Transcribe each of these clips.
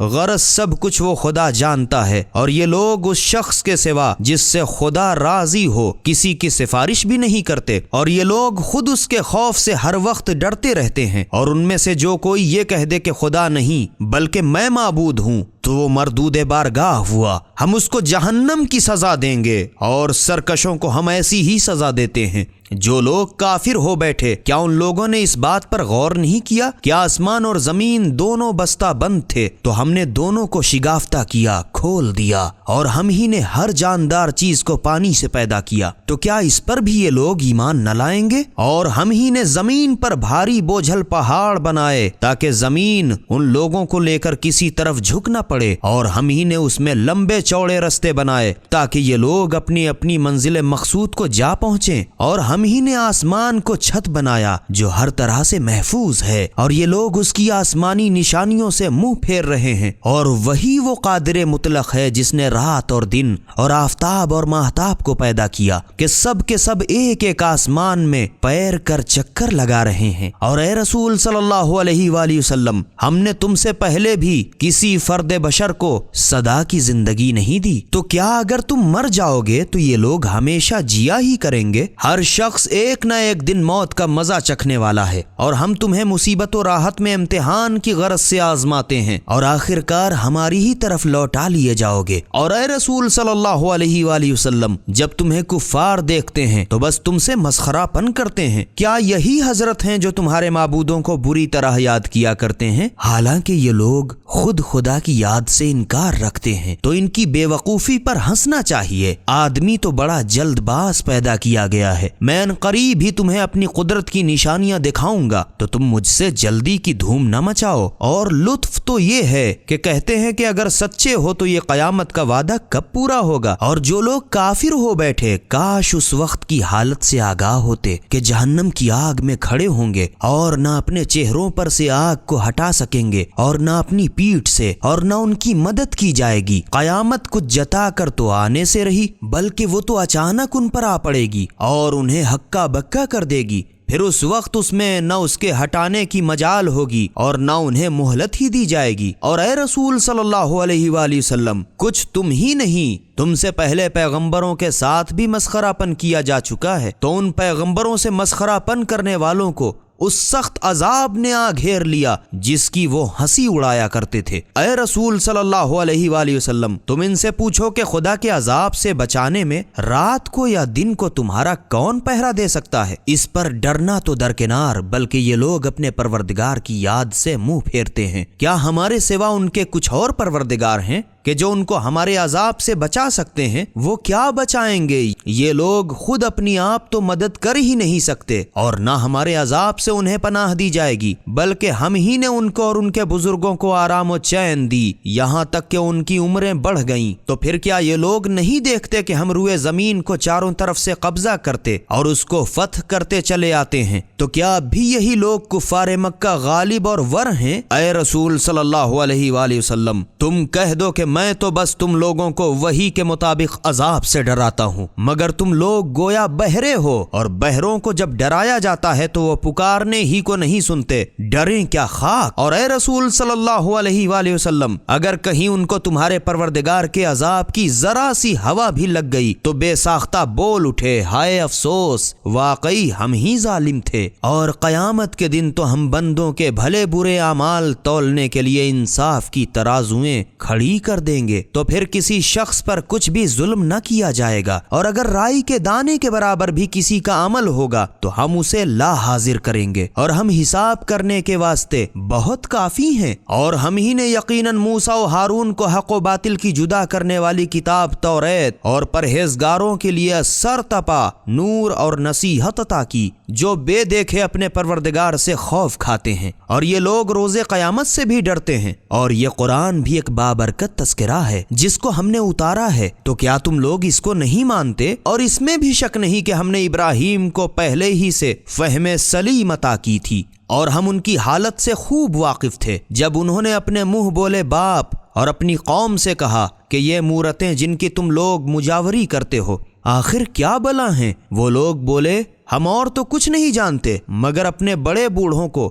غرض سب کچھ وہ خدا جانتا ہے، اور یہ لوگ اس شخص کے سوا جس سے خدا راضی ہو کسی کی سفارش بھی نہیں کرتے، اور یہ لوگ خود اس کے خوف سے ہر وقت ڈرتے رہتے ہیں، اور ان میں سے جو کوئی یہ کہہ دے کہ خدا نہیں بلکہ میں معبود ہوں تو وہ مردود بارگاہ ہوا، ہم اس کو جہنم کی سزا دیں گے، اور سرکشوں کو ہم ایسی ہی سزا دیتے ہیں۔ جو لوگ کافر ہو بیٹھے، کیا ان لوگوں نے اس بات پر غور نہیں کیا کہ آسمان اور زمین دونوں بستہ بند تھے تو ہم نے دونوں کو شگافتہ کیا، کھول دیا، اور ہم ہی نے ہر جاندار چیز کو پانی سے پیدا کیا، تو کیا اس پر بھی یہ لوگ ایمان نہ لائیں گے؟ اور ہم ہی نے زمین پر بھاری بوجھل پہاڑ بنائے تاکہ زمین ان لوگوں کو لے کر کسی طرف جھک نہ پڑے، اور ہم ہی نے اس میں لمبے چوڑے رستے بنائے تاکہ یہ لوگ اپنی اپنی منزل مقصود کو جا پہنچیں، اور ہم ہی نے آسمان کو چھت بنایا جو ہر طرح سے محفوظ ہے، اور یہ لوگ اس کی آسمانی نشانیوں سے منہ پھیر رہے ہیں، اور وہی وہ قادر مطلق ہے جس نے رات اور دن اور آفتاب اور ماہتاب کو پیدا کیا کہ سب کے سب ایک ایک آسمان میں پیر کر چکر لگا رہے ہیں۔ اور اے رسول صلی اللہ علیہ وآلہ وسلم، ہم نے تم سے پہلے بھی کسی فرد بشر کو سدا کی زندگی نہیں دی، تو کیا اگر تم مر جاؤ گے تو یہ لوگ ہمیشہ جیا ہی کریں گے؟ ہر شخص ایک نہ ایک دن موت کا مزہ چکھنے والا ہے، اور ہم تمہیں مصیبت و راحت میں امتحان کی غرض سے آزماتے ہیں، اور آخر کار ہماری ہی طرف لوٹا لیے جاؤ گے۔ اور اے رسول صلی اللہ علیہ وآلہ وسلم، جب تمہیں کفار دیکھتے ہیں تو بس تم سے مسخرہ پن کرتے ہیں، کیا یہی حضرت ہیں جو تمہارے معبودوں کو بری طرح یاد کیا کرتے ہیں؟ حالانکہ یہ لوگ خود خدا کی یاد سے انکار رکھتے ہیں، تو ان کی بے وقوفی پر ہنسنا چاہیے۔ آدمی تو بڑا جلد باز پیدا کیا گیا ہے، میں ان قریب ہی تمہیں اپنی قدرت کی نشانیاں دکھاؤں گا، تو تم مجھ سے جلدی کی دھوم نہ مچاؤ۔ اور لطف تو یہ ہے کہ کہتے ہیں کہ اگر سچے ہو تو یہ قیامت کا وعدہ کب پورا ہوگا؟ اور جو لوگ کافر ہو بیٹھے، کاش اس وقت کی حالت سے آگاہ ہوتے کہ جہنم کی آگ میں کھڑے ہوں گے، اور نہ اپنے چہروں پر سے آگ کو ہٹا سکیں گے، اور نہ اپنی پیٹھ سے، اور نہ ان کی مدد کی جائے گی۔ قیامت کچھ جتا کر تو آنے سے رہی، بلکہ وہ تو اچانک ان پر آ پڑے گی اور انہیں ہکا بکا کر دے گی، پھر اس وقت اس میں نہ اس کے ہٹانے کی مجال ہوگی اور نہ انہیں مہلت ہی دی جائے گی۔ اور اے رسول صلی اللہ علیہ وآلہ وسلم، کچھ تم ہی نہیں، تم سے پہلے پیغمبروں کے ساتھ بھی مسخرہ پن کیا جا چکا ہے، تو ان پیغمبروں سے مسخرہ پن کرنے والوں کو اس سخت عذاب نے آ گھیر لیا جس کی وہ ہنسی اڑایا کرتے تھے۔ اے رسول صلی اللہ علیہ وآلہ وسلم، تم ان سے پوچھو کہ خدا کے عذاب سے بچانے میں رات کو یا دن کو تمہارا کون پہرا دے سکتا ہے؟ اس پر ڈرنا تو درکنار، بلکہ یہ لوگ اپنے پروردگار کی یاد سے منہ پھیرتے ہیں۔ کیا ہمارے سوا ان کے کچھ اور پروردگار ہیں کہ جو ان کو ہمارے عذاب سے بچا سکتے ہیں؟ وہ کیا بچائیں گے؟ یہ لوگ خود اپنی آپ تو مدد کر ہی نہیں سکتے، اور نہ ہمارے عذاب سے انہیں پناہ دی جائے گی، بلکہ ہم ہی نے ان کو اور ان کے بزرگوں کو آرام و چین دی، یہاں تک کہ ان کی عمریں بڑھ گئیں۔ تو پھر کیا یہ لوگ نہیں دیکھتے کہ ہم روئے زمین کو چاروں طرف سے قبضہ کرتے اور اس کو فتح کرتے چلے آتے ہیں؟ تو کیا اب بھی یہی لوگ کفار مکہ غالب اور ور ہیں؟ اے رسول صلی اللہ علیہ وآلہ وسلم، تم کہہ دو کہ میں تو بس تم لوگوں کو وحی کے مطابق عذاب سے ڈراتا ہوں، مگر تم لوگ گویا بہرے ہو، اور بہروں کو جب ڈرایا جاتا ہے تو وہ پکارنے ہی کو نہیں سنتے، ڈریں کیا خاک۔ اور اے رسول صلی اللہ علیہ وآلہ وسلم، اگر کہیں ان کو تمہارے پروردگار کے عذاب کی ذرا سی ہوا بھی لگ گئی تو بے ساختہ بول اٹھے، ہائے افسوس، واقعی ہم ہی ظالم تھے۔ اور قیامت کے دن تو ہم بندوں کے بھلے برے اعمال تولنے کے لیے انصاف کی ترازویں کھڑی کر دیں گے، تو پھر کسی شخص پر کچھ بھی ظلم نہ کیا جائے گا، اور اگر رائی کے دانے کے برابر بھی کسی کا عمل ہوگا تو ہم اسے لا حاضر کریں گے، اور ہم حساب کرنے کے واسطے بہت کافی ہیں۔ اور ہم ہی نے یقیناً موسیٰ و ہارون کو حق و باطل کی جدا کرنے والی کتاب توریت اور پرہیزگاروں کے لیے سرتپا نور اور نصیحت عطا کی، جو بے دیکھے اپنے پروردگار سے خوف کھاتے ہیں، اور یہ لوگ روز قیامت سے بھی ڈرتے ہیں۔ اور یہ قرآن بھی ایک بابرکت تذکرہ ہے جس کو ہم نے اتارا ہے، تو کیا تم لوگ اس کو نہیں مانتے؟ اور اس میں بھی شک نہیں کہ ہم نے ابراہیم کو پہلے ہی سے فہم سلیم عطا کی تھی، اور ہم ان کی حالت سے خوب واقف تھے جب انہوں نے اپنے منہ بولے باپ اور اپنی قوم سے کہا کہ یہ مورتیں جن کی تم لوگ مجاوری کرتے ہو آخر کیا بلا ہیں؟ وہ لوگ بولے ہم اور تو کچھ نہیں جانتے مگر اپنے بڑے بوڑھوں کو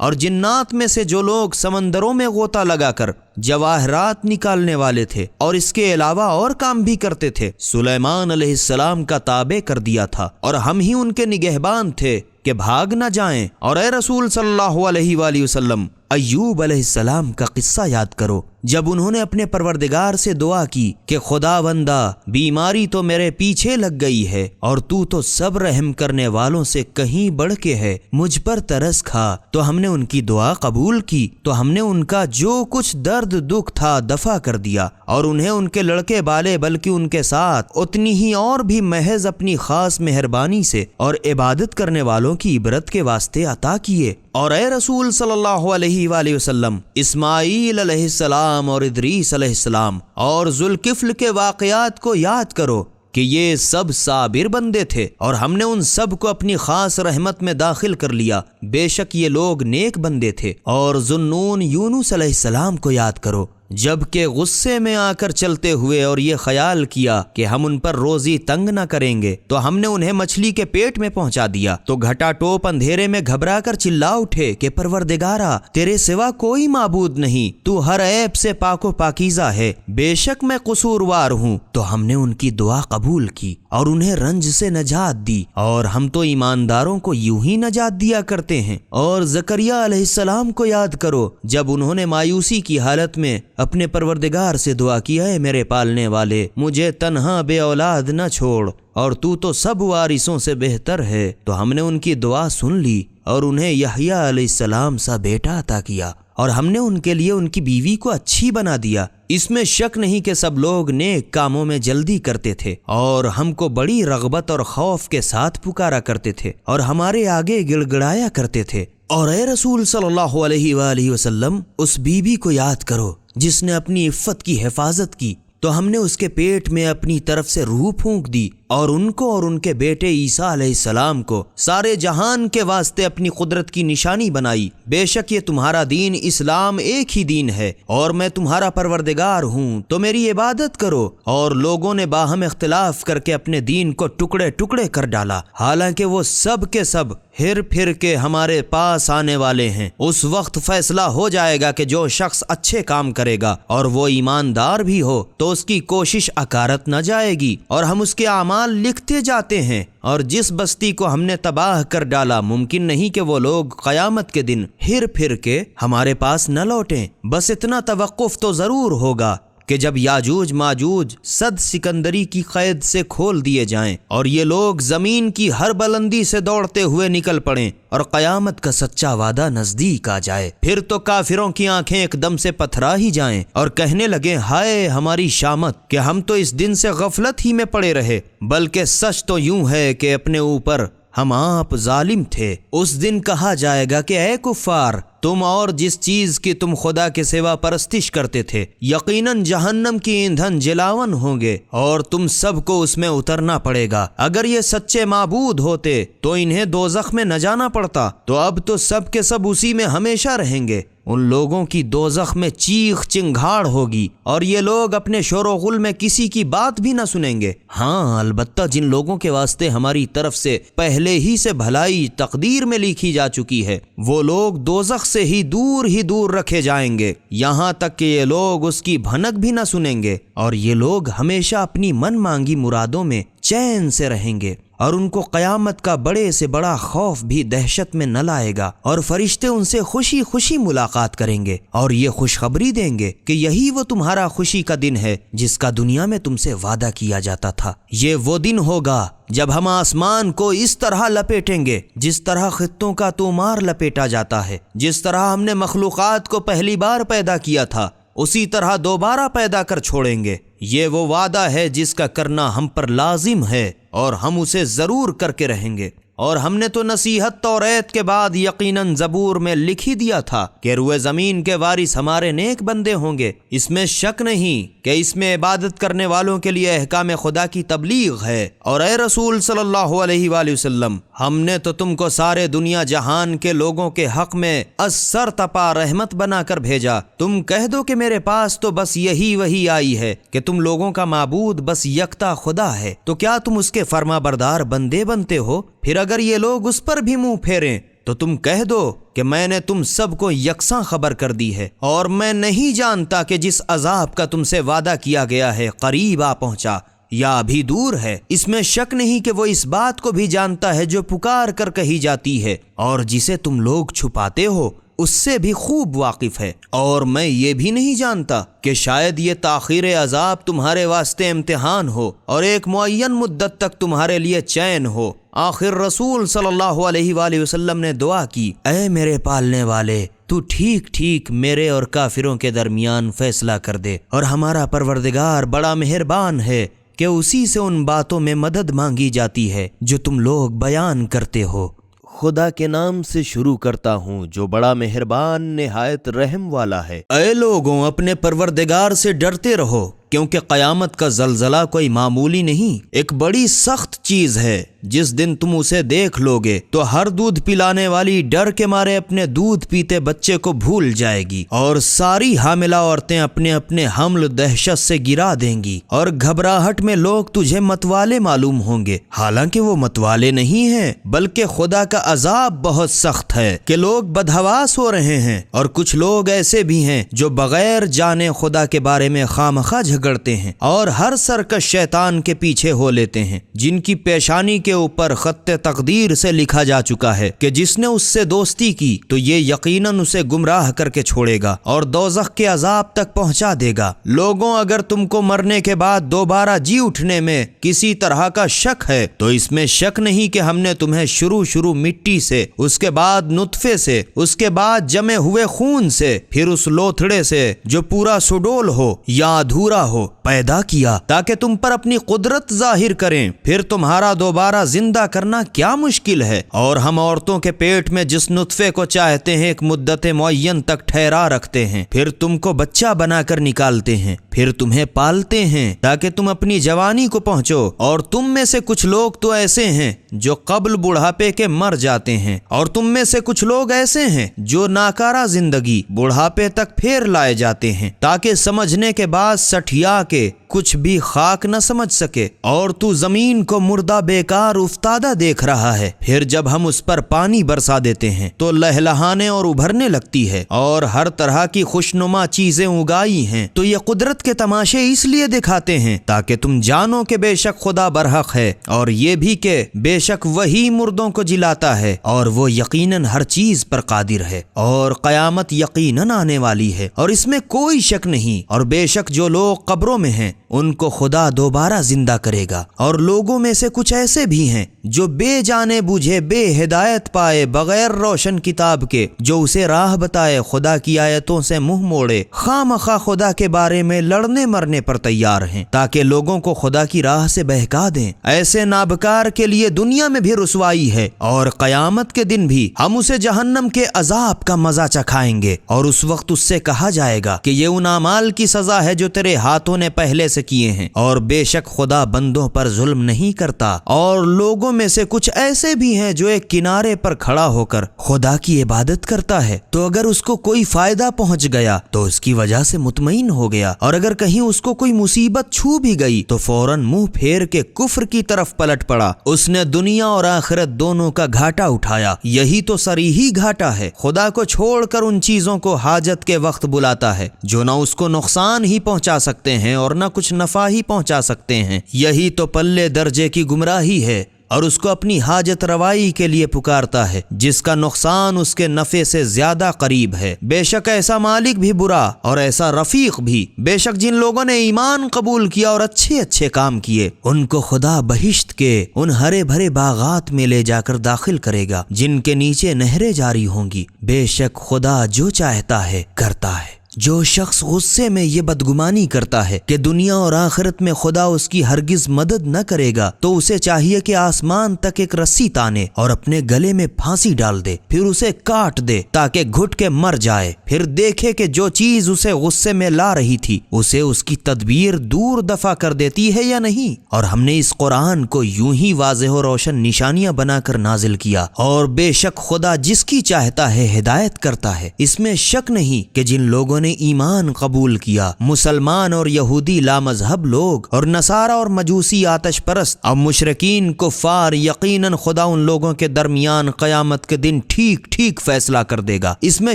اور جنات میں سے جو لوگ سمندروں میں غوطہ لگا کر جواہرات نکالنے والے تھے اور اس کے علاوہ اور کام بھی کرتے تھے، سلیمان علیہ السلام کا تابع کر دیا تھا، اور ہم ہی ان کے نگہبان تھے کہ بھاگ نہ جائیں۔ اور اے رسول صلی اللہ علیہ وآلہ وسلم، ایوب علیہ السلام کا قصہ یاد کرو، جب انہوں نے اپنے پروردگار سے دعا کی کہ خدا بندہ بیماری تو میرے پیچھے لگ گئی ہے اور تو سب رحم کرنے والوں سے کہیں بڑھ کے ہے، مجھ پر ترس کھا، تو ہم نے ان کی دعا قبول کی، تو ہم نے ان کا جو کچھ درد دکھ تھا دفع کر دیا، اور انہیں ان کے لڑکے بالے بلکہ ان کے ساتھ اتنی ہی اور بھی محض اپنی خاص مہربانی سے اور عبادت کرنے والوں کی عبرت کے واسطے عطا کیے۔ اور اے رسول صلی اللہ علیہ وآلہ وسلم، اسماعیل علیہ السلام اور ادریس علیہ السلام اور ذوالکفل کے واقعات کو یاد کرو کہ یہ سب صابر بندے تھے، اور ہم نے ان سب کو اپنی خاص رحمت میں داخل کر لیا، بے شک یہ لوگ نیک بندے تھے۔ اور ذوالنون یونس علیہ السلام کو یاد کرو، جب کہ غصے میں آ کر چلتے ہوئے اور یہ خیال کیا کہ ہم ان پر روزی تنگ نہ کریں گے، تو ہم نے انہیں مچھلی کے پیٹ میں پہنچا دیا، تو گھٹا ٹوپ اندھیرے میں گھبرا کر چلا اٹھے کہ پروردگارا، تیرے سوا کوئی معبود نہیں، تو ہر عیب سے پاک و پاکیزہ ہے، بے شک میں قصوروار ہوں۔ تو ہم نے ان کی دعا قبول کی اور انہیں رنج سے نجات دی، اور ہم تو ایمانداروں کو یوں ہی نجات دیا کرتے ہیں۔ اور زکریا علیہ السلام کو یاد کرو، جب انہوں نے مایوسی کی حالت میں اپنے پروردگار سے دعا کی، اے میرے پالنے والے، مجھے تنہا بے اولاد نہ چھوڑ، اور تو سب وارثوں سے بہتر ہے، تو ہم نے ان کی دعا سن لی اور انہیں یحییٰ علیہ السلام سا بیٹا عطا کیا، اور ہم نے ان کے لیے ان کی بیوی کو اچھی بنا دیا۔ اس میں شک نہیں کہ سب لوگ نیک کاموں میں جلدی کرتے تھے اور ہم کو بڑی رغبت اور خوف کے ساتھ پکارا کرتے تھے اور ہمارے آگے گڑ گڑایا کرتے تھے۔ اور اے رسول صلی اللہ علیہ وآلہ وسلم، اس بیوی کو یاد کرو جس نے اپنی عفت کی حفاظت کی، تو ہم نے اس کے پیٹ میں اپنی طرف سے روح پھونک دی، اور ان کو اور ان کے بیٹے عیسیٰ علیہ السلام کو سارے جہان کے واسطے اپنی قدرت کی نشانی بنائی۔ بے شک یہ تمہارا دین اسلام ایک ہی دین ہے، اور میں تمہارا پروردگار ہوں، تو میری عبادت کرو۔ اور لوگوں نے باہم اختلاف کر کے اپنے دین کو ٹکڑے ٹکڑے کر ڈالا، حالانکہ وہ سب کے سب ہر پھر کے ہمارے پاس آنے والے ہیں۔ اس وقت فیصلہ ہو جائے گا کہ جو شخص اچھے کام کرے گا اور وہ ایماندار بھی ہو تو اس کی کوشش اکارت نہ جائے گی، اور ہم اس کے اعمال لکھتے جاتے ہیں۔ اور جس بستی کو ہم نے تباہ کر ڈالا، ممکن نہیں کہ وہ لوگ قیامت کے دن ہر پھر کے ہمارے پاس نہ لوٹیں، بس اتنا توقف تو ضرور ہوگا کہ جب یاجوج ماجوج صد سکندری کی قید سے کھول دیے جائیں اور یہ لوگ زمین کی ہر بلندی سے دوڑتے ہوئے نکل پڑیں اور قیامت کا سچا وعدہ نزدیک آ جائے، پھر تو کافروں کی آنکھیں ایک دم سے پتھرا ہی جائیں اور کہنے لگیں، ہائے ہماری شامت کہ ہم تو اس دن سے غفلت ہی میں پڑے رہے، بلکہ سچ تو یوں ہے کہ اپنے اوپر ہم آپ ظالم تھے۔ اس دن کہا جائے گا کہ اے کفار، تم اور جس چیز کی تم خدا کے سوا پرستش کرتے تھے، یقیناً جہنم کی ایندھن جلاون ہوں گے، اور تم سب کو اس میں اترنا پڑے گا۔ اگر یہ سچے معبود ہوتے تو انہیں دوزخ میں نہ جانا پڑتا، تو اب تو سب کے سب اسی میں ہمیشہ رہیں گے۔ ان لوگوں کی دوزخ میں چیخ چنگھاڑ ہوگی اور یہ لوگ اپنے شور و غل میں کسی کی بات بھی نہ سنیں گے۔ ہاں البتہ جن لوگوں کے واسطے ہماری طرف سے پہلے ہی سے بھلائی تقدیر میں لکھی جا چکی ہے، وہ لوگ دوزخ سے ہی دور رکھے جائیں گے، یہاں تک کہ یہ لوگ اس کی بھنک بھی نہ سنیں گے، اور یہ لوگ ہمیشہ اپنی من مانگی مرادوں میں چین سے رہیں گے، اور ان کو قیامت کا بڑے سے بڑا خوف بھی دہشت میں نہ لائے گا، اور فرشتے ان سے خوشی خوشی ملاقات کریں گے اور یہ خوشخبری دیں گے کہ یہی وہ تمہارا خوشی کا دن ہے جس کا دنیا میں تم سے وعدہ کیا جاتا تھا۔ یہ وہ دن ہوگا جب ہم آسمان کو اس طرح لپیٹیں گے جس طرح خطوں کا تومار لپیٹا جاتا ہے، جس طرح ہم نے مخلوقات کو پہلی بار پیدا کیا تھا اسی طرح دوبارہ پیدا کر چھوڑیں گے۔ یہ وہ وعدہ ہے جس کا کرنا ہم پر لازم ہے اور ہم اسے ضرور کر کے رہیں گے۔ اور ہم نے تو نصیحت توریت کے بعد یقیناً زبور میں لکھ ہی دیا تھا کہ روئے زمین کے وارث ہمارے نیک بندے ہوں گے۔ اس میں شک نہیں کہ اس میں عبادت کرنے والوں کے لیے احکام خدا کی تبلیغ ہے۔ اور اے رسول صلی اللہ علیہ وآلہ وسلم، ہم نے تو تم کو سارے دنیا جہان کے لوگوں کے حق میں از سر تپا رحمت بنا کر بھیجا۔ تم کہہ دو کہ میرے پاس تو بس یہی وحی آئی ہے کہ تم لوگوں کا معبود بس یکتا خدا ہے، تو کیا تم اس کے فرما بردار بندے بنتے ہو؟ پھر اگر یہ لوگ اس پر بھی منہ پھیریں تو تم کہہ دو کہ میں نے تم سب کو یکساں خبر کر دی ہے، اور میں نہیں جانتا کہ جس عذاب کا تم سے وعدہ کیا گیا ہے قریب آ پہنچا یا ابھی دور ہے۔ اس میں شک نہیں کہ وہ اس بات کو بھی جانتا ہے جو پکار کر کہی جاتی ہے، اور جسے تم لوگ چھپاتے ہو اس سے بھی خوب واقف ہے۔ اور میں یہ بھی نہیں جانتا کہ شاید یہ تاخیر عذاب تمہارے واسطے امتحان ہو اور ایک معین مدت تک تمہارے لیے چین ہو۔ آخر رسول صلی اللہ علیہ وآلہ وسلم نے دعا کی، اے میرے پالنے والے، تو ٹھیک ٹھیک میرے اور کافروں کے درمیان فیصلہ کر دے، اور ہمارا پروردگار بڑا مہربان ہے کہ اسی سے ان باتوں میں مدد مانگی جاتی ہے جو تم لوگ بیان کرتے ہو۔ خدا کے نام سے شروع کرتا ہوں جو بڑا مہربان نہایت رحم والا ہے۔ اے لوگوں، اپنے پروردگار سے ڈرتے رہو، کیونکہ قیامت کا زلزلہ کوئی معمولی نہیں، ایک بڑی سخت چیز ہے۔ جس دن تم اسے دیکھ لو گے تو ہر دودھ پلانے والی ڈر کے مارے اپنے دودھ پیتے بچے کو بھول جائے گی، اور ساری حاملہ عورتیں اپنے اپنے حمل دہشت سے گرا دیں گی، اور گھبراہٹ میں لوگ تجھے متوالے معلوم ہوں گے، حالانکہ وہ متوالے نہیں ہیں، بلکہ خدا کا عذاب بہت سخت ہے کہ لوگ بدحواس ہو رہے ہیں۔ اور کچھ لوگ ایسے بھی ہیں جو بغیر جانے خدا کے بارے میں خامخواہ جھگڑتے ہیں اور ہر سرکش شیطان کے پیچھے ہو لیتے ہیں، جن کی پیشانی کے اوپر خط تقدیر سے لکھا جا چکا ہے کہ جس نے اس سے دوستی کی تو یہ یقیناً اسے گمراہ کر کے چھوڑے گا اور دوزخ کے عذاب تک پہنچا دے گا۔ لوگوں، اگر تم کو مرنے کے بعد دوبارہ جی اٹھنے میں کسی طرح کا شک ہے تو اس میں شک نہیں کہ ہم نے تمہیں شروع مٹی سے، اس کے بعد نطفے سے، اس کے بعد جمے ہوئے خون سے، پھر اس لوتھڑے سے جو پورا سڈول ہو یا ادھورا ہو پیدا کیا تاکہ تم پر اپنی قدرت ظاہر کریں۔ پھر تمہارا دوبارہ زندہ کرنا کیا مشکل ہے، اور ہم عورتوں کے پیٹ میں جس نطفے کو چاہتے ہیں ایک مدت معین تک ٹھہرا رکھتے ہیں، پھر تم کو بچہ بنا کر نکالتے ہیں، پھر تمہیں پالتے ہیں تاکہ تم اپنی جوانی کو پہنچو۔ اور تم میں سے کچھ لوگ تو ایسے ہیں جو قبل بڑھاپے کے مر جاتے ہیں، اور تم میں سے کچھ لوگ ایسے ہیں جو ناکارہ زندگی بڑھاپے تک پھیر لائے جاتے ہیں تاکہ سمجھنے کے بعد سٹھیا کے کچھ بھی خاک نہ سمجھ سکے۔ اور تو زمین کو مردہ بیکار افتادہ دیکھ رہا ہے، پھر جب ہم اس پر پانی برسا دیتے ہیں تو لہلہانے اور ابھرنے لگتی ہے، اور ہر طرح کی خوشنما چیزیں اگائی ہیں۔ تو یہ قدرت کے تماشے اس لیے دکھاتے ہیں تاکہ تم جانو کہ بے شک خدا برحق ہے، اور یہ بھی کہ بے شک وہی مردوں کو جلاتا ہے، اور وہ یقیناً ہر چیز پر قادر ہے، اور قیامت یقیناً آنے والی ہے، اور اس میں کوئی شک نہیں۔ اور بے شک جو لوگ قبروں میں ہیں ان کو خدا دوبارہ زندہ کرے گا۔ اور لوگوں میں سے کچھ ایسے بھی ہیں جو بے جانے بوجھے، بے ہدایت پائے، بغیر روشن کتاب کے جو اسے راہ بتائے، خدا کی آیتوں سے منہ موڑے، خواہ خدا کے بارے میں لڑنے مرنے پر تیار ہیں تاکہ لوگوں کو خدا کی راہ سے بہکا دیں۔ ایسے نابکار کے لیے دنیا میں بھی رسوائی ہے، اور قیامت کے دن بھی ہم اسے جہنم کے عذاب کا مزہ چکھائیں گے، اور اس وقت اس سے کہا جائے گا کہ یہ ان اعمال کی سزا ہے جو تیرے ہاتھوں نے پہلے سے کیے ہیں، اور بے شک خدا بندوں پر ظلم نہیں کرتا۔ اور لوگوں میں سے کچھ ایسے بھی ہیں جو ایک کنارے پر کھڑا ہو کر خدا کی عبادت کرتا ہے، تو اگر اس کو کوئی فائدہ پہنچ گیا تو اس کی وجہ سے مطمئن ہو گیا، اور اگر کہیں اس کو کوئی مصیبت چھو بھی گئی تو فوراً منہ پھیر کے کفر کی طرف پلٹ پڑا۔ اس نے دنیا اور آخرت دونوں کا گھاٹا اٹھایا، یہی تو صریحی گھاٹا ہے۔ خدا کو چھوڑ کر ان چیزوں کو حاجت کے وقت بلاتا ہے جو نہ اس کو نقصان ہی پہنچا سکتے ہیں اور نہ کچھ نفع ہی پہنچا سکتے ہیں، یہی تو پلے درجے کی گمراہی ہے۔ اور اس کو اپنی حاجت روائی کے لیے پکارتا ہے جس کا نقصان اس کے نفع سے زیادہ قریب ہے۔ بے شک ایسا مالک بھی برا اور ایسا رفیق بھی۔ بے شک جن لوگوں نے ایمان قبول کیا اور اچھے کام کیے، ان کو خدا بہشت کے ان ہرے بھرے باغات میں لے جا کر داخل کرے گا جن کے نیچے نہریں جاری ہوں گی۔ بے شک خدا جو چاہتا ہے کرتا ہے۔ جو شخص غصے میں یہ بدگمانی کرتا ہے کہ دنیا اور آخرت میں خدا اس کی ہرگز مدد نہ کرے گا، تو اسے چاہیے کہ آسمان تک ایک رسی تانے اور اپنے گلے میں پھانسی ڈال دے، پھر اسے کاٹ دے تاکہ گھٹ کے مر جائے، پھر دیکھے کہ جو چیز اسے غصے میں لا رہی تھی اسے اس کی تدبیر دور دفع کر دیتی ہے یا نہیں۔ اور ہم نے اس قرآن کو یوں ہی واضح و روشن نشانیاں بنا کر نازل کیا، اور بے شک خدا جس کی چاہتا ہے ہدایت کرتا ہے۔ اس میں شک نہیں کہ جن لوگوں نے ایمان قبول کیا۔ مسلمان اور یہودی لامذہب لوگ اور نصارہ اور مجوسی آتش پرست، اب مشرکین کفار یقیناً خدا ان لوگوں کے درمیان قیامت کے دن ٹھیک ٹھیک فیصلہ کر دے گا۔ اس میں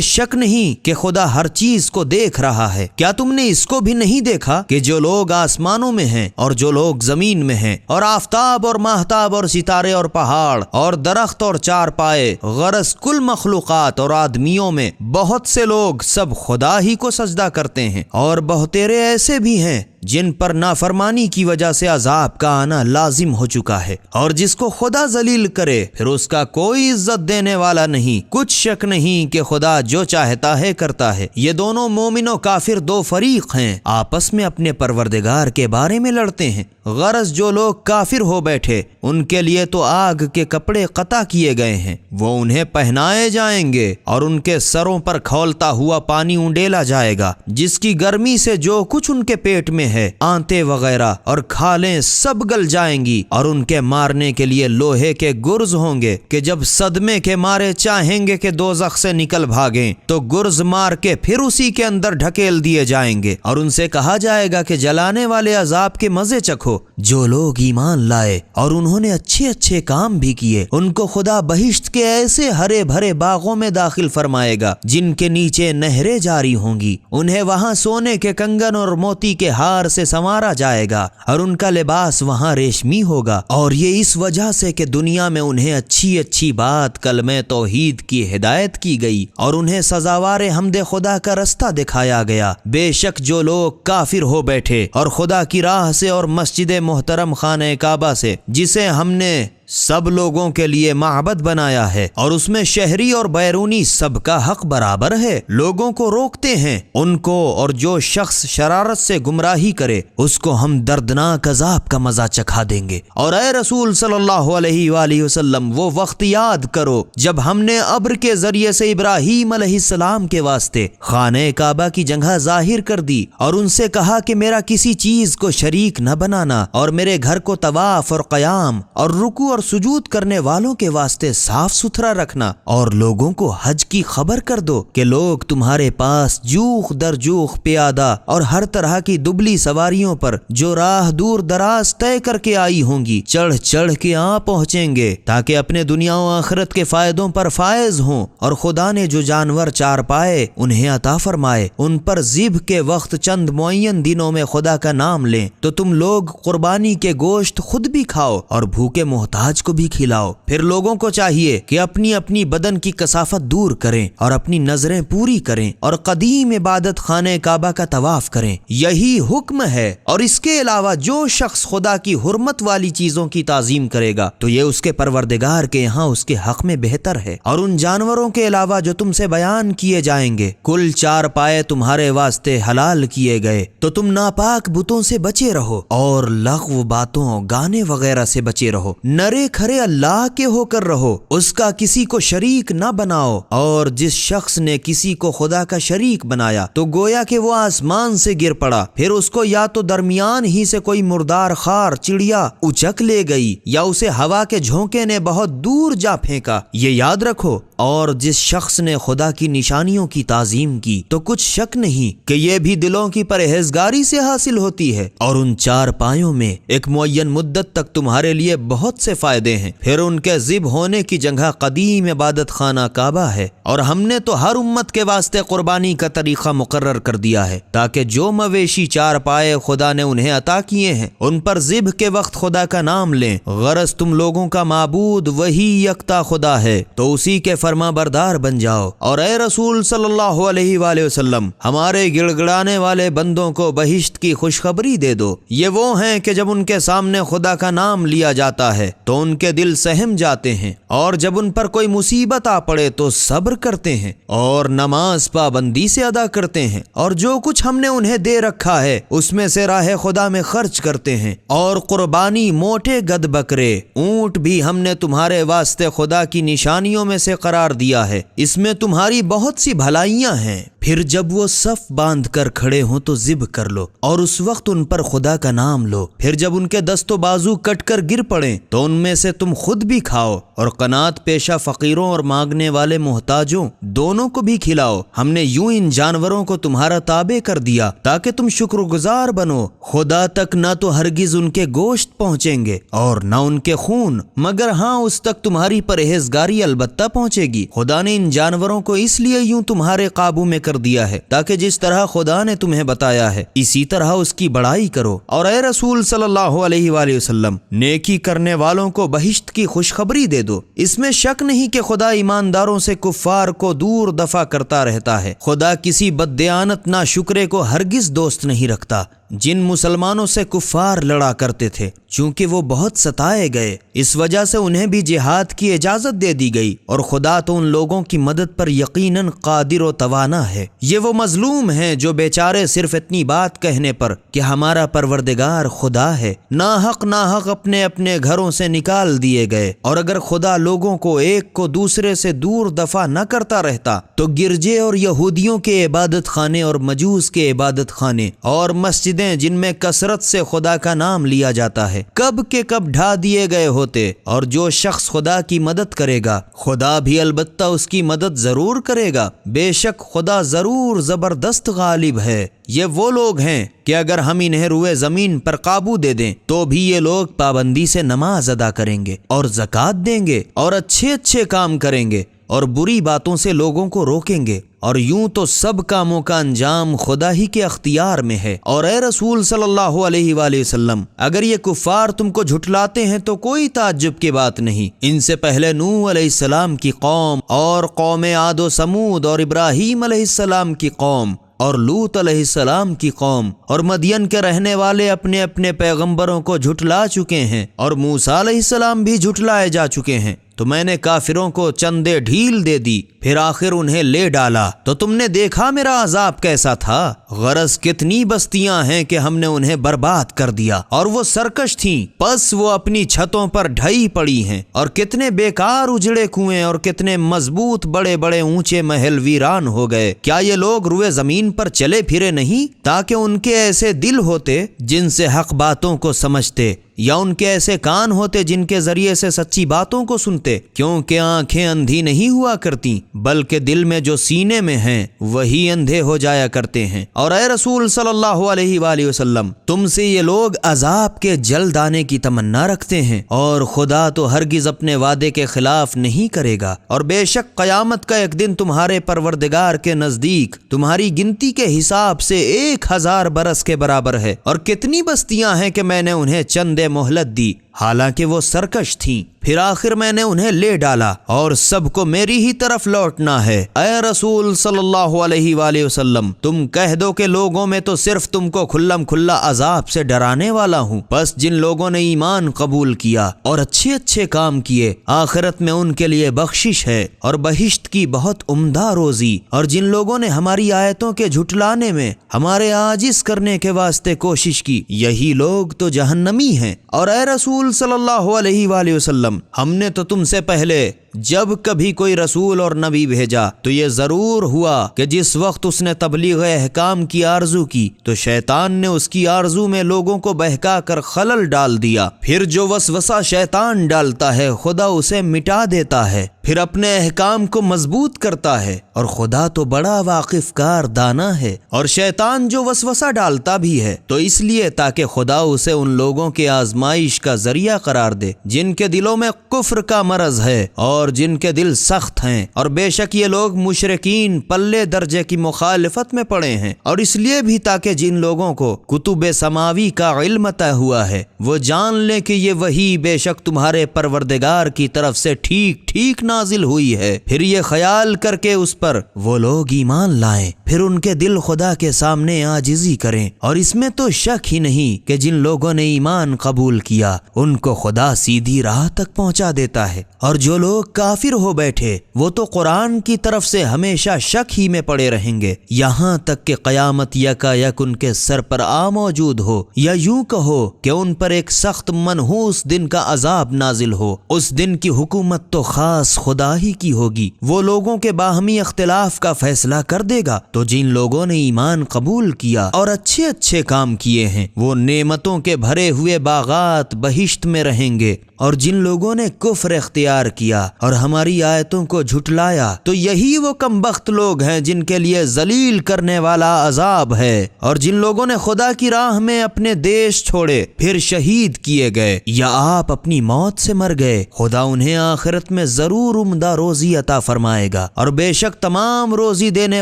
شک نہیں کہ خدا ہر چیز کو دیکھ رہا ہے۔ کیا تم نے اس کو بھی نہیں دیکھا کہ جو لوگ آسمانوں میں ہیں اور جو لوگ زمین میں ہیں، اور آفتاب اور ماہتاب اور ستارے اور پہاڑ اور درخت اور چار پائے، غرض کل مخلوقات اور آدمیوں میں بہت سے لوگ سب خدا ہی کو سجدہ کرتے ہیں، اور بہتیرے ایسے بھی ہیں جن پر نافرمانی کی وجہ سے عذاب کا آنا لازم ہو چکا ہے، اور جس کو خدا ذلیل کرے پھر اس کا کوئی عزت دینے والا نہیں۔ کچھ شک نہیں کہ خدا جو چاہتا ہے کرتا ہے۔ یہ دونوں مومن و کافر دو فریق ہیں، آپس میں اپنے پروردگار کے بارے میں لڑتے ہیں۔ غرض جو لوگ کافر ہو بیٹھے ان کے لیے تو آگ کے کپڑے قطع کیے گئے ہیں، وہ انہیں پہنائے جائیں گے اور ان کے سروں پر کھولتا ہوا پانی اونڈیلا جائے گا، جس کی گرمی سے جو کچھ ان کے پیٹ میں ہے، آنتے وغیرہ اور کھالیں سب گل جائیں گی، اور ان کے مارنے کے لیے لوہے کے گرز ہوں گے کہ جب صدمے کے مارے چاہیں گے کہ دوزخ سے نکل بھاگیں تو گرز مار کے پھر اسی کے اندر ڈھکیل دیے جائیں گے، اور ان سے کہا جائے گا کہ جلانے والے عذاب کے مزے چکھو۔ جو لوگ ایمان لائے اور انہوں نے اچھے اچھے کام بھی کیے، ان کو خدا بہشت کے ایسے ہرے بھرے باغوں میں داخل فرمائے گا جن کے نیچے نہریں جاری ہوں گی، انہیں وہاں سونے کے کنگن اور موتی کے ہار سے سنوارا جائے گا، اور ان کا لباس وہاں ریشمی ہوگا، اور یہ اس وجہ سے کہ دنیا میں انہیں اچھی اچھی بات کلمہ توحید کی ہدایت کی گئی اور انہیں سزاوار حمد خدا کا رستہ دکھایا گیا۔ بے شک جو لوگ کافر ہو بیٹھے اور خدا کی راہ سے اور مسجد محترم خانہ کعبہ سے، جسے ہم نے سب لوگوں کے لیے معبد بنایا ہے اور اس میں شہری اور بیرونی سب کا حق برابر ہے، لوگوں کو روکتے ہیں، ان کو اور جو شخص شرارت سے گمراہی کرے اس کو ہم دردناک عذاب کا مزہ چکھا دیں گے۔ اور اے رسول صلی اللہ علیہ وآلہ وسلم، وہ وقت یاد کرو جب ہم نے ابر کے ذریعے سے ابراہیم علیہ السلام کے واسطے خانہ کعبہ کی جگہ ظاہر کر دی اور ان سے کہا کہ میرا کسی چیز کو شریک نہ بنانا، اور میرے گھر کو طواف اور قیام اور رکوع اور سجود کرنے والوں کے واسطے صاف ستھرا رکھنا، اور لوگوں کو حج کی خبر کر دو کہ لوگ تمہارے پاس جوخ در جوخ پیادہ اور ہر طرح کی دبلی سواریوں پر جو راہ دور دراز طے کر کے آئی ہوں گی چڑھ چڑھ کے پہنچیں گے، تاکہ اپنے دنیا و آخرت کے فائدوں پر فائز ہوں، اور خدا نے جو جانور چار پائے انہیں عطا فرمائے، ان پر ذبح کے وقت چند معین دنوں میں خدا کا نام لیں، تو تم لوگ قربانی کے گوشت خود بھی کھاؤ اور بھوکے محتاج کو بھی کھلاؤ۔ پھر لوگوں کو چاہیے کہ اپنی اپنی بدن کی کثافت دور کریں اور اپنی نظریں پوری کریں اور قدیم عبادت خانہ کعبہ کا طواف کریں، یہی حکم ہے۔ اور اس کے علاوہ جو شخص خدا کی حرمت والی چیزوں کی تعظیم کرے گا تو یہ اس کے پروردگار کے یہاں اس کے حق میں بہتر ہے۔ اور ان جانوروں کے علاوہ جو تم سے بیان کیے جائیں گے، کل چار پائے تمہارے واسطے حلال کیے گئے، تو تم ناپاک بتوں سے بچے رہو اور لغو باتوں گانے وغیرہ سے بچے رہو، نرے کھرے اللہ کے ہو کر رہو، اس کا کسی کو شریک نہ بناؤ۔ اور جس شخص نے کسی کو خدا کا شریک بنایا تو گویا کہ وہ آسمان سے گر پڑا، پھر اس کو یا تو درمیان ہی سے کوئی مردار خار چڑیا اچک لے گئی یا اسے ہوا کے جھونکے نے بہت دور جا پھینکا، یہ یاد رکھو۔ اور جس شخص نے خدا کی نشانیوں کی تعظیم کی تو کچھ شک نہیں کہ یہ بھی دلوں کی پرہیزگاری سے حاصل ہوتی ہے، اور ان چار پایوں میں ایک معین مدت تک تمہارے لیے بہت سے فائدے ہیں۔ پھر ان کے ذبح ہونے کی جگہ قدیم عبادت خانہ کعبہ ہے، اور ہم نے تو ہر امت کے واسطے قربانی کا طریقہ مقرر کر دیا ہے، تاکہ جو مویشی چار پائے خدا نے انہیں عطا کیے ہیں ان پر ذبح کے وقت خدا کا نام لیں۔ غرض تم لوگوں کا معبود وہی یکتا خدا ہے، تو اسی کے فرما بردار بن جاؤ۔ اور اے رسول صلی اللہ علیہ وآلہ وسلم، ہمارے گڑ گڑانے والے بندوں کو بہشت کی خوشخبری دے دو۔ یہ وہ ہیں کہ جب ان کے سامنے خدا کا نام لیا جاتا ہے تو ان کے دل سہم جاتے ہیں، اور جب ان پر کوئی مصیبت آ پڑے تو صبر کرتے ہیں اور نماز پابندی سے ادا کرتے ہیں، اور جو کچھ ہم نے انہیں دے رکھا ہے اس میں سے راہ خدا میں خرچ کرتے ہیں۔ اور قربانی موٹے گدھ بکرے اونٹ بھی ہم نے تمہارے واسطے خدا کی نشانیوں میں سے قرار دیا ہے، اس میں تمہاری بہت سی بھلائیاں ہیں۔ پھر جب وہ صف باندھ کر کھڑے ہوں تو ذبح کر لو اور اس وقت ان پر خدا کا نام لو۔ پھر جب ان کے دست و بازو کٹ کر گر پڑیں تو ان میں سے تم خود بھی کھاؤ اور قناعت پیشہ فقیروں اور مانگنے والے محتاجوں دونوں کو بھی کھلاؤ۔ ہم نے یوں ان جانوروں کو تمہارا تابع کر دیا تاکہ تم شکر گزار بنو۔ خدا تک نہ تو ہرگز ان کے گوشت پہنچیں گے اور نہ ان کے خون، مگر ہاں اس تک تمہاری پرہیزگاری البتہ پہنچے گی۔ خدا نے ان جانوروں کو اس لیے یوں تمہارے قابو میں کر دیا ہے تاکہ جس طرح خدا نے تمہیں بتایا ہے اسی طرح اس کی بڑائی کرو۔ اور اے رسول صلی اللہ علیہ وآلہ وسلم، نیکی کرنے والوں کو بہشت کی خوشخبری دے دو۔ اس میں شک نہیں کہ خدا ایمانداروں سے کفار کو دور دفع کرتا رہتا ہے۔ خدا کسی بددیانت ناشکرے کو ہرگز دوست نہیں رکھتا۔ جن مسلمانوں سے کفار لڑا کرتے تھے چونکہ وہ بہت ستائے گئے، اس وجہ سے انہیں بھی جہاد کی اجازت دے دی گئی، اور خدا تو ان لوگوں کی مدد پر یقیناً قادر و توانا ہے۔ یہ وہ مظلوم ہیں جو بیچارے صرف اتنی بات کہنے پر کہ ہمارا پروردگار خدا ہے، ناحق اپنے اپنے گھروں سے نکال دیے گئے۔ اور اگر خدا لوگوں کو ایک کو دوسرے سے دور دفع نہ کرتا رہتا تو گرجے اور یہودیوں کے عبادت خانے اور مجوس کے عبادت خانے اور مسجد جن میں کثرت سے خدا کا نام لیا جاتا ہے کب کے کب ڈھا دیے گئے ہوتے۔ اور جو شخص خدا کی مدد کرے گا خدا بھی البتہ اس کی مدد ضرور کرے گا، بے شک خدا ضرور زبردست غالب ہے۔ یہ وہ لوگ ہیں کہ اگر ہم انہیں روئے زمین پر قابو دے دیں تو بھی یہ لوگ پابندی سے نماز ادا کریں گے اور زکوٰۃ دیں گے اور اچھے کام کریں گے اور بری باتوں سے لوگوں کو روکیں گے، اور یوں تو سب کاموں کا انجام خدا ہی کے اختیار میں ہے۔ اور اے رسول صلی اللہ علیہ وآلہ وسلم، اگر یہ کفار تم کو جھٹلاتے ہیں تو کوئی تعجب کی بات نہیں۔ ان سے پہلے نوح علیہ السلام کی قوم اور قوم عاد و سمود اور ابراہیم علیہ السلام کی قوم اور لوط علیہ السلام کی قوم اور مدین کے رہنے والے اپنے اپنے پیغمبروں کو جھٹلا چکے ہیں، اور موسیٰ علیہ السلام بھی جھٹلائے جا چکے ہیں۔ تو میں نے کافروں کو چندے ڈھیل دے دی، پھر آخر انہیں لے ڈالا۔ تو تم نے دیکھا میرا عذاب کیسا تھا؟ غرض کتنی بستیاں ہیں کہ ہم نے انہیں برباد کر دیا، اور وہ سرکش تھیں، پس وہ اپنی چھتوں پر ڈھئی پڑی ہیں۔ اور کتنے بیکار اجڑے کنویں اور کتنے مضبوط بڑے بڑے اونچے محل ویران ہو گئے۔ کیا یہ لوگ روئے زمین پر چلے پھرے نہیں تاکہ ان کے ایسے دل ہوتے جن سے حق باتوں کو سمجھتے، یا ان کے ایسے کان ہوتے جن کے ذریعے سے سچی باتوں کو سنتے؟ کیونکہ آنکھیں اندھی نہیں ہوا کرتی بلکہ دل میں جو سینے میں ہیں وہی اندھے ہو جایا کرتے ہیں۔ اور اے رسول صلی اللہ علیہ وآلہ وسلم، تم سے یہ لوگ عذاب کے جلد آنے کی تمنا رکھتے ہیں، اور خدا تو ہرگز اپنے وعدے کے خلاف نہیں کرے گا۔ اور بے شک قیامت کا ایک دن تمہارے پروردگار کے نزدیک تمہاری گنتی کے حساب سے 1000 برس کے برابر ہے۔ اور کتنی بستیاں ہیں کہ میں نے انہیں چند مہلت دی حالانکہ وہ سرکش تھیں، پھر آخر میں نے انہیں لے ڈالا، اور سب کو میری ہی طرف لوٹنا ہے۔ اے رسول صلی اللہ علیہ وآلہ وسلم، تم کہہ دو کہ لوگوں میں تو صرف تم کو کھلم کھلا عذاب سے ڈرانے والا ہوں، بس جن لوگوں نے ایمان قبول کیا اور اچھے کام کیے آخرت میں ان کے لیے بخشش ہے اور بہشت کی بہت عمدہ روزی۔ اور جن لوگوں نے ہماری آیتوں کے جھٹلانے میں ہمارے عاجز کرنے کے واسطے کوشش کی، یہی لوگ تو جہنمی ہیں۔ اور اے رسول صلی اللہ علیہ وآلہ وسلم، ہم نے تو تم سے پہلے جب کبھی کوئی رسول اور نبی بھیجا تو یہ ضرور ہوا کہ جس وقت اس نے تبلیغ احکام کی آرزو کی تو شیطان نے اس کی آرزو میں لوگوں کو بہکا کر خلل ڈال دیا، پھر جو وسوسہ شیطان ڈالتا ہے خدا اسے مٹا دیتا ہے، پھر اپنے احکام کو مضبوط کرتا ہے، اور خدا تو بڑا واقف کار دانا ہے۔ اور شیطان جو وسوسہ ڈالتا بھی ہے تو اس لیے تاکہ خدا اسے ان لوگوں کے آزمائش کا ذریعہ قرار دے جن کے دلوں میں کفر کا مرض ہے اور جن کے دل سخت ہیں۔ اور بے شک یہ لوگ مشرکین پلے درجے کی مخالفت میں پڑے ہیں، اور اس لیے بھی تاکہ جن لوگوں کو کتب سماوی کا علم عطا ہوا ہے وہ جان لیں کہ یہ وحی بے شک تمہارے پروردگار کی طرف سے ٹھیک نازل ہوئی ہے، پھر یہ خیال کر کے اس پر وہ لوگ ایمان لائیں، پھر ان کے دل خدا کے سامنے عاجزی کریں۔ اور اس میں تو شک ہی نہیں کہ جن لوگوں نے ایمان قبول کیا ان کو خدا سیدھی راہ تک پہنچا دیتا ہے، اور جو لوگ کافر ہو بیٹھے وہ تو قرآن کی طرف سے ہمیشہ شک ہی میں پڑے رہیں گے یہاں تک کہ قیامت یکا یک ان کے سر پر آ موجود ہو، یا یوں کہو کہ ان پر ایک سخت منحوس دن کا عذاب نازل ہو۔ اس دن کی حکومت تو خاص خدا ہی کی ہوگی، وہ لوگوں کے باہمی اختلاف کا فیصلہ کر دے گا۔ تو جن لوگوں نے ایمان قبول کیا اور اچھے اچھے کام کیے ہیں وہ نعمتوں کے بھرے ہوئے باغات بہشت میں رہیں گے، اور جن لوگوں نے کفر اختیار کیا اور ہماری آیتوں کو جھٹلایا تو یہی وہ کمبخت لوگ ہیں جن کے لیے ذلیل کرنے والا عذاب ہے۔ اور جن لوگوں نے خدا کی راہ میں اپنے دیش چھوڑے پھر شہید کیے گئے یا آپ اپنی موت سے مر گئے، خدا انہیں آخرت میں ضرور عمدہ روزی عطا فرمائے گا، اور بے شک تمام روزی دینے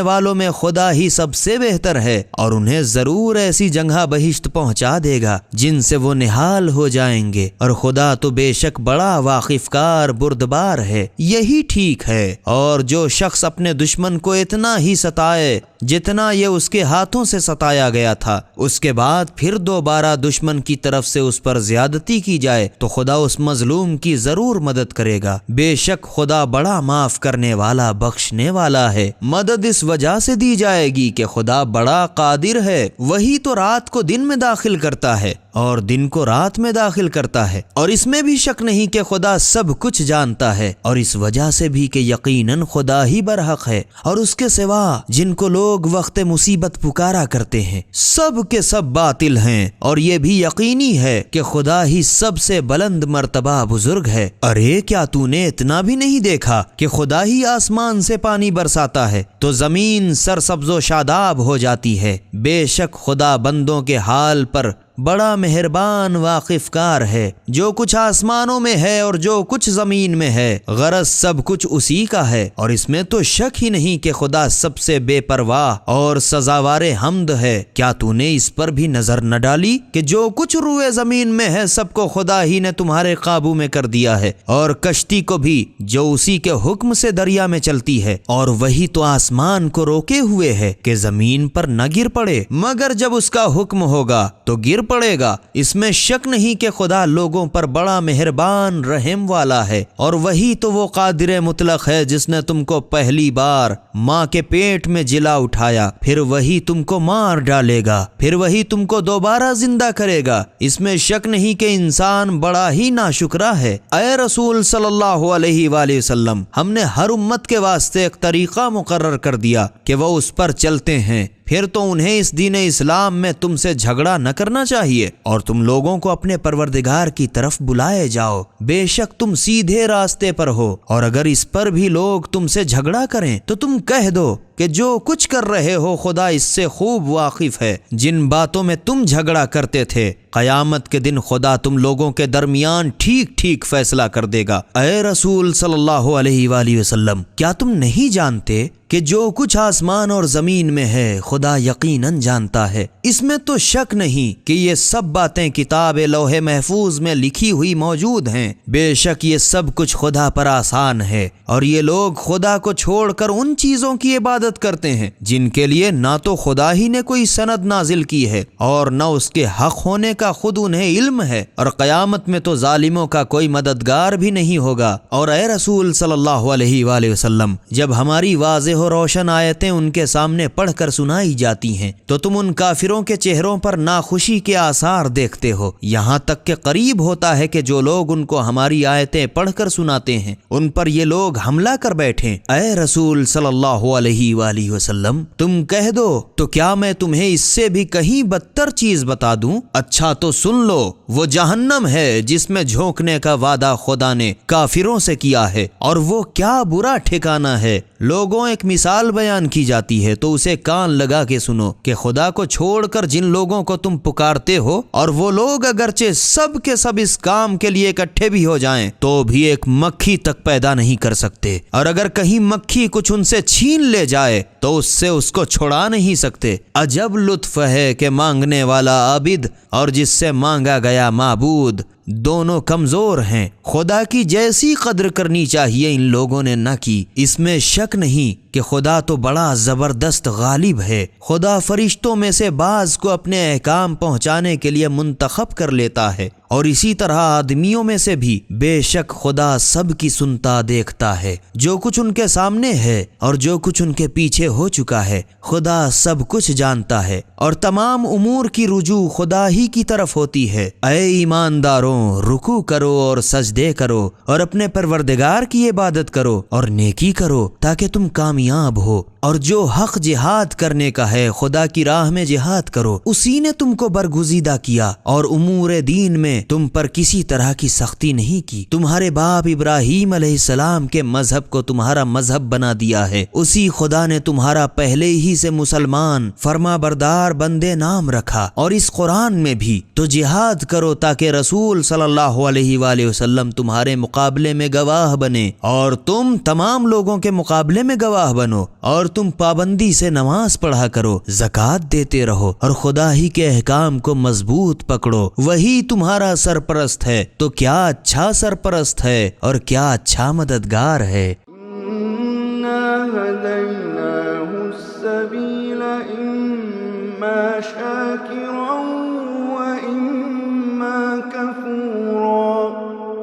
والوں میں خدا ہی سب سے بہتر ہے، اور انہیں ضرور ایسی جگہ بہشت پہنچا دے گا جن سے وہ نہال ہو جائیں گے، اور خدا تو بے شک بڑا واقف کار بردبار ہے۔ یہی ٹھیک ہے، اور جو شخص اپنے دشمن کو اتنا ہی ستائے جتنا یہ اس کے ہاتھوں سے ستایا گیا تھا، اس کے بعد پھر دوبارہ دشمن کی طرف سے اس پر زیادتی کی جائے تو خدا اس مظلوم کی ضرور مدد کرے گا۔ بے شک خدا بڑا معاف کرنے والا بخشنے والا ہے۔ مدد اس وجہ سے دی جائے گی کہ خدا بڑا قادر ہے، وہی تو رات کو دن میں داخل کرتا ہے اور دن کو رات میں داخل کرتا ہے، اور اس میں بھی شک نہیں کہ خدا سب کچھ جانتا ہے، اور اس وجہ سے بھی کہ یقیناً خدا ہی برحق ہے، اور اس کے سوا جن کو لوگ وقت مصیبت پکارا کرتے ہیں سب کے سب باطل ہیں، اور یہ بھی یقینی ہے کہ خدا ہی سب سے بلند مرتبہ بزرگ ہے۔ ارے کیا تو نے اتنا بھی نہیں دیکھا کہ خدا ہی آسمان سے پانی برساتا ہے تو زمین سرسبز و شاداب ہو جاتی ہے؟ بے شک خدا بندوں کے حال پر بڑا مہربان واقف کار ہے۔ جو کچھ آسمانوں میں ہے اور جو کچھ زمین میں ہے غرض سب کچھ اسی کا ہے، اور اس میں تو شک ہی نہیں کہ خدا سب سے بے پرواہ اور سزاوار حمد ہے۔ کیا تو نے اس پر بھی نظر نہ ڈالی کہ جو کچھ روئے زمین میں ہے سب کو خدا ہی نے تمہارے قابو میں کر دیا ہے، اور کشتی کو بھی جو اسی کے حکم سے دریا میں چلتی ہے، اور وہی تو آسمان کو روکے ہوئے ہے کہ زمین پر نہ گر پڑے، مگر جب اس کا حکم ہوگا تو گر پڑے گا۔ اس میں شک نہیں کہ خدا لوگوں پر بڑا مہربان رحم والا ہے، اور وہی تو وہ قادر مطلق ہے جس نے تم کو پہلی بار ماں کے پیٹ میں جلا اٹھایا، پھر وہی تم کو مار ڈالے گا، پھر وہی تم کو دوبارہ زندہ کرے گا۔ اس میں شک نہیں کہ انسان بڑا ہی ناشکرا ہے۔ اے رسول صلی اللہ علیہ وآلہ وسلم، ہم نے ہر امت کے واسطے ایک طریقہ مقرر کر دیا کہ وہ اس پر چلتے ہیں، پھر تو انہیں اس دین اسلام میں تم سے جھگڑا نہ کرنا چاہیے، اور تم لوگوں کو اپنے پروردگار کی طرف بلائے جاؤ، بے شک تم سیدھے راستے پر ہو۔ اور اگر اس پر بھی لوگ تم سے جھگڑا کریں تو تم کہہ دو کہ جو کچھ کر رہے ہو خدا اس سے خوب واقف ہے۔ جن باتوں میں تم جھگڑا کرتے تھے قیامت کے دن خدا تم لوگوں کے درمیان ٹھیک ٹھیک فیصلہ کر دے گا۔ اے رسول صلی اللہ علیہ وآلہ وسلم، کیا تم نہیں جانتے کہ جو کچھ آسمان اور زمین میں ہے خدا یقیناً جانتا ہے؟ اس میں تو شک نہیں کہ یہ سب باتیں کتاب لوح محفوظ میں لکھی ہوئی موجود ہیں۔ بے شک یہ سب کچھ خدا پر آسان ہے، اور یہ لوگ خدا کو چھوڑ کر ان چیزوں کی عبادت کرتے ہیں جن کے لیے نہ تو خدا ہی نے کوئی سند نازل کی ہے اور نہ اس کے حق ہونے کا خود انہیں علم ہے، اور قیامت میں تو ظالموں کا کوئی مددگار بھی نہیں ہوگا۔ اور اے رسول صلی اللہ علیہ وآلہ وسلم، جب ہماری واضح اور روشن آیتیں ان کے سامنے پڑھ کر سنائی جاتی ہیں تو تم ان کافروں کے چہروں پر ناخوشی کے آثار دیکھتے ہو، یہاں تک کہ قریب ہوتا ہے کہ جو لوگ ان کو ہماری آیتیں پڑھ کر سناتے ہیں ان پر یہ لوگ حملہ کر بیٹھیں۔ اے رسول صلی اللہ علیہ وآلہ وسلم، تم کہہ دو تو کیا میں تمہیں اس سے بھی کہیں بدتر چیز بتا دوں؟ اچھا تو سن لو، وہ جہنم ہے جس میں جھونکنے کا وعدہ خدا نے کافروں سے کیا ہے، اور وہ کیا برا ٹھکانہ ہے۔ لوگوں ایک مثال بیان کی جاتی ہے تو اسے کان لگا کے سنو کہ خدا کو چھوڑ کر جن لوگوں کو تم پکارتے ہو، اور وہ لوگ اگرچہ سب کے سب اس کام کے لیے اکٹھے بھی ہو جائیں تو بھی ایک مکھی تک پیدا نہیں کر سکتے، اور اگر کہیں مکھی کچھ ان سے چھین لے جائے تو اس سے اس کو چھڑا نہیں سکتے۔ عجب لطف ہے کہ مانگنے والا عابد اور جس سے مانگا گیا معبود دونوں کمزور ہیں۔ خدا کی جیسی قدر کرنی چاہیے ان لوگوں نے نہ کی۔ اس میں شک نہیں کہ خدا تو بڑا زبردست غالب ہے۔ خدا فرشتوں میں سے بعض کو اپنے احکام پہنچانے کے لیے منتخب کر لیتا ہے، اور اسی طرح آدمیوں میں سے بھی بے شک خدا سب کی سنتا دیکھتا ہے۔ جو کچھ ان کے سامنے ہے اور جو کچھ ان کے پیچھے ہو چکا ہے، خدا سب کچھ جانتا ہے، اور تمام امور کی رجوع خدا ہی کی طرف ہوتی ہے۔ اے ایمانداروں، رکوع کرو اور سجدے کرو اور اپنے پروردگار کی عبادت کرو اور نیکی کرو تاکہ تم کامیاب ہو، اور جو حق جہاد کرنے کا ہے خدا کی راہ میں جہاد کرو، اسی نے تم کو برگزیدہ کیا اور امور دین میں تم پر کسی طرح کی سختی نہیں کی۔ تمہارے باپ ابراہیم علیہ السلام کے مذہب کو تمہارا مذہب بنا دیا ہے، اسی خدا نے تمہارا پہلے ہی سے مسلمان فرما بردار بندے نام رکھا، اور اس قرآن میں بھی تو جہاد کرو تاکہ رسول صلی اللہ علیہ وآلہ وسلم تمہارے مقابلے میں گواہ بنے اور تم تمام لوگوں کے مقابلے میں گواہ بنو، اور تم پابندی سے نماز پڑھا کرو، زکوٰۃ دیتے رہو، اور خدا ہی کے احکام کو مضبوط پکڑو، وہی تمہارا سرپرست ہے۔ تو کیا اچھا سرپرست ہے اور کیا اچھا مددگار ہے۔